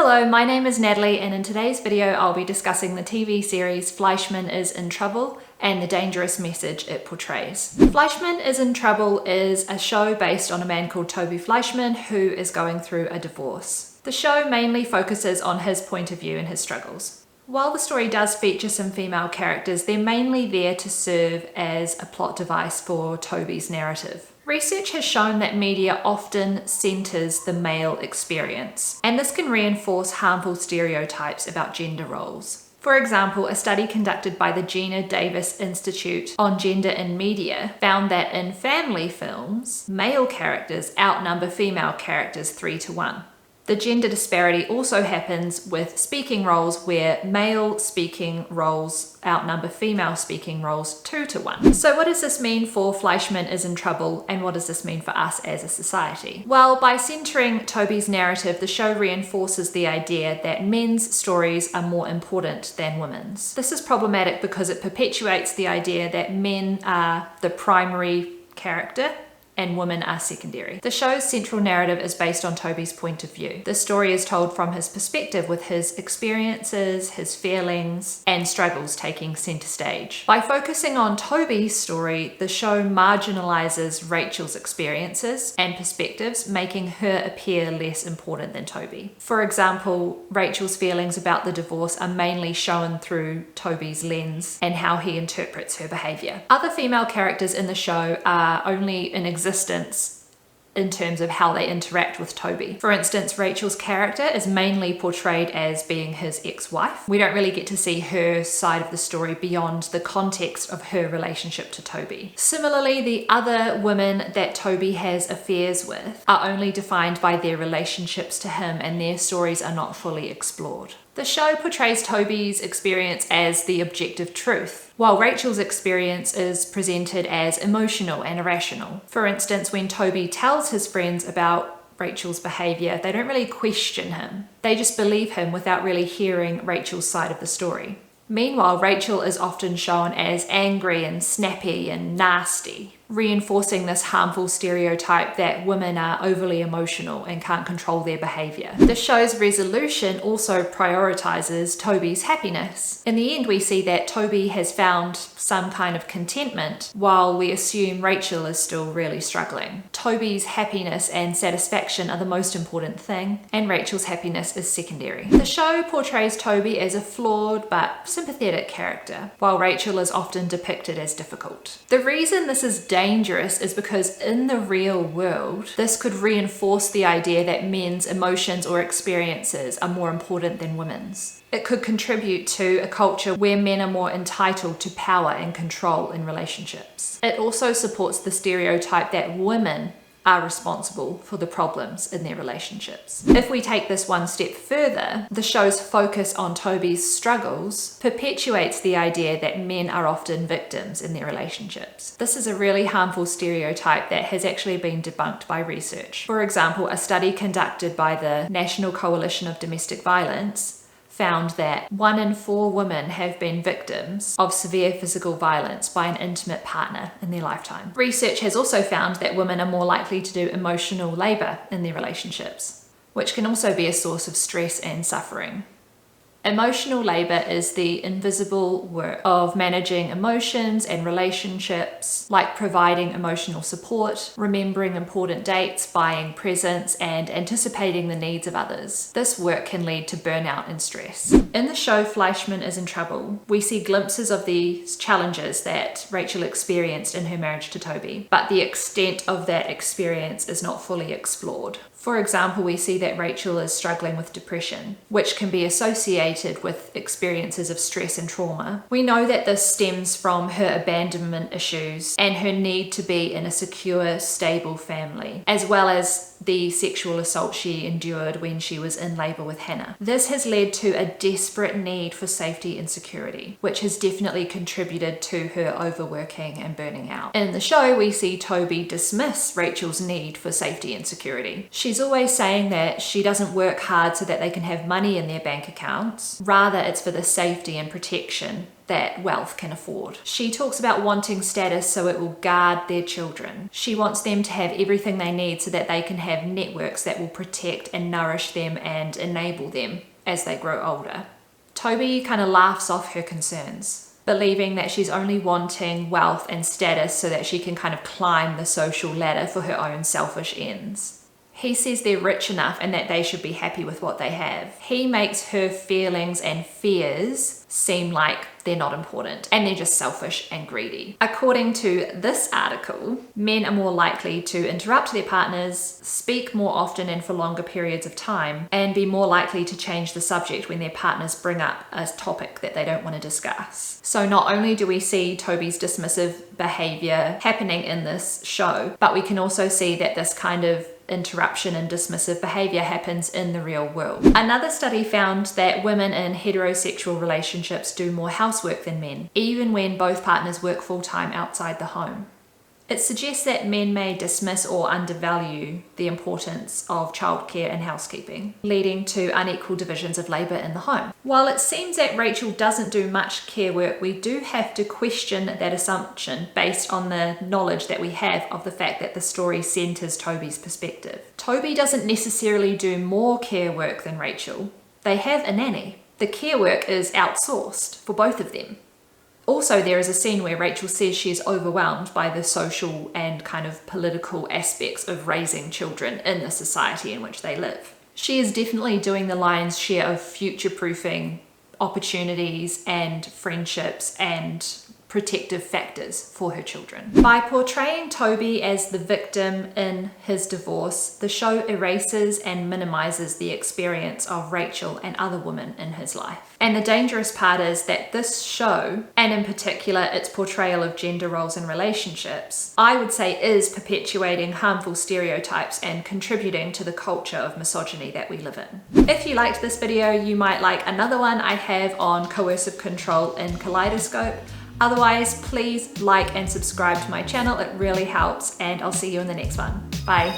Hello, my name is Natalie, and in today's video I'll be discussing the TV series Fleischman is in Trouble and the dangerous message it portrays. Fleischman is in Trouble is a show based on a man called Toby Fleischman who is going through a divorce. The show mainly focuses on his point of view and his struggles. While the story does feature some female characters, they're mainly there to serve as a plot device for Toby's narrative. Research has shown that media often centers the male experience, and this can reinforce harmful stereotypes about gender roles. For example, a study conducted by the Gina Davis Institute on Gender in Media found that in family films, male characters outnumber female characters 3-1. The gender disparity also happens with speaking roles where male speaking roles outnumber female speaking roles 2-1. So what does this mean for Fleischman is in Trouble, and what does this mean for us as a society? Well, by centering Toby's narrative, the show reinforces the idea that men's stories are more important than women's. This is problematic because it perpetuates the idea that men are the primary character and women are secondary. The show's central narrative is based on Toby's point of view. The story is told from his perspective, with his experiences, his feelings, and struggles taking center stage. By focusing on Toby's story, the show marginalizes Rachel's experiences and perspectives, making her appear less important than Toby. For example, Rachel's feelings about the divorce are mainly shown through Toby's lens and how he interprets her behavior. Other female characters in the show are only in existence in terms of how they interact with Toby. For instance, Rachel's character is mainly portrayed as being his ex-wife. We don't really get to see her side of the story beyond the context of her relationship to Toby. Similarly, the other women that Toby has affairs with are only defined by their relationships to him, and their stories are not fully explored. The show portrays Toby's experience as the objective truth, while Rachel's experience is presented as emotional and irrational. For instance, when Toby tells his friends about Rachel's behavior, they don't really question him. They just believe him without really hearing Rachel's side of the story. Meanwhile, Rachel is often shown as angry and snappy and nasty, reinforcing this harmful stereotype that women are overly emotional and can't control their behavior. The show's resolution also prioritizes Toby's happiness. In the end, we see that Toby has found some kind of contentment, while we assume Rachel is still really struggling. Toby's happiness and satisfaction are the most important thing, and Rachel's happiness is secondary. The show portrays Toby as a flawed but sympathetic character, while Rachel is often depicted as difficult. The reason this is dangerous is because in the real world, this could reinforce the idea that men's emotions or experiences are more important than women's. It could contribute to a culture where men are more entitled to power and control in relationships. It also supports the stereotype that women are responsible for the problems in their relationships. If we take this one step further, the show's focus on Toby's struggles perpetuates the idea that men are often victims in their relationships. This is a really harmful stereotype that has actually been debunked by research. For example, a study conducted by the National Coalition of Domestic Violence found that 1 in 4 women have been victims of severe physical violence by an intimate partner in their lifetime. Research has also found that women are more likely to do emotional labor in their relationships, which can also be a source of stress and suffering. Emotional labor is the invisible work of managing emotions and relationships, like providing emotional support, remembering important dates, buying presents, and anticipating the needs of others. This work can lead to burnout and stress. In the show Fleischman is in Trouble, we see glimpses of these challenges that Rachel experienced in her marriage to Toby, but the extent of that experience is not fully explored. For example, we see that Rachel is struggling with depression, which can be associated with experiences of stress and trauma. We know that this stems from her abandonment issues and her need to be in a secure, stable family, as well as the sexual assault she endured when she was in labor with Hannah. This has led to a desperate need for safety and security, which has definitely contributed to her overworking and burning out. In the show, we see Toby dismiss Rachel's need for safety and security. She She's always saying that she doesn't work hard so that they can have money in their bank accounts. Rather, it's for the safety and protection that wealth can afford. She talks about wanting status so it will guard their children. She wants them to have everything they need so that they can have networks that will protect and nourish them and enable them as they grow older. Toby kind of laughs off her concerns, believing that she's only wanting wealth and status so that she can kind of climb the social ladder for her own selfish ends. He says they're rich enough and that they should be happy with what they have. He makes her feelings and fears seem like they're not important and they're just selfish and greedy. According to this article, men are more likely to interrupt their partners, speak more often and for longer periods of time, and be more likely to change the subject when their partners bring up a topic that they don't want to discuss. So not only do we see Toby's dismissive behavior happening in this show, but we can also see that this kind of interruption and dismissive behavior happens in the real world. Another study found that women in heterosexual relationships do more housework than men, even when both partners work full-time outside the home. It suggests that men may dismiss or undervalue the importance of childcare and housekeeping, leading to unequal divisions of labour in the home. While it seems that Rachel doesn't do much care work, we do have to question that assumption based on the knowledge that we have of the fact that the story centres Toby's perspective. Toby doesn't necessarily do more care work than Rachel. They have a nanny. The care work is outsourced for both of them. Also, there is a scene where Rachel says she is overwhelmed by the social and kind of political aspects of raising children in the society in which they live. She is definitely doing the lion's share of future-proofing opportunities and friendships and protective factors for her children. By portraying Toby as the victim in his divorce, the show erases and minimizes the experience of Rachel and other women in his life. And the dangerous part is that this show, and in particular its portrayal of gender roles and relationships, I would say is perpetuating harmful stereotypes and contributing to the culture of misogyny that we live in. If you liked this video, you might like another one I have on coercive control in Kaleidoscope. Otherwise, please like and subscribe to my channel, it really helps, and I'll see you in the next one. Bye.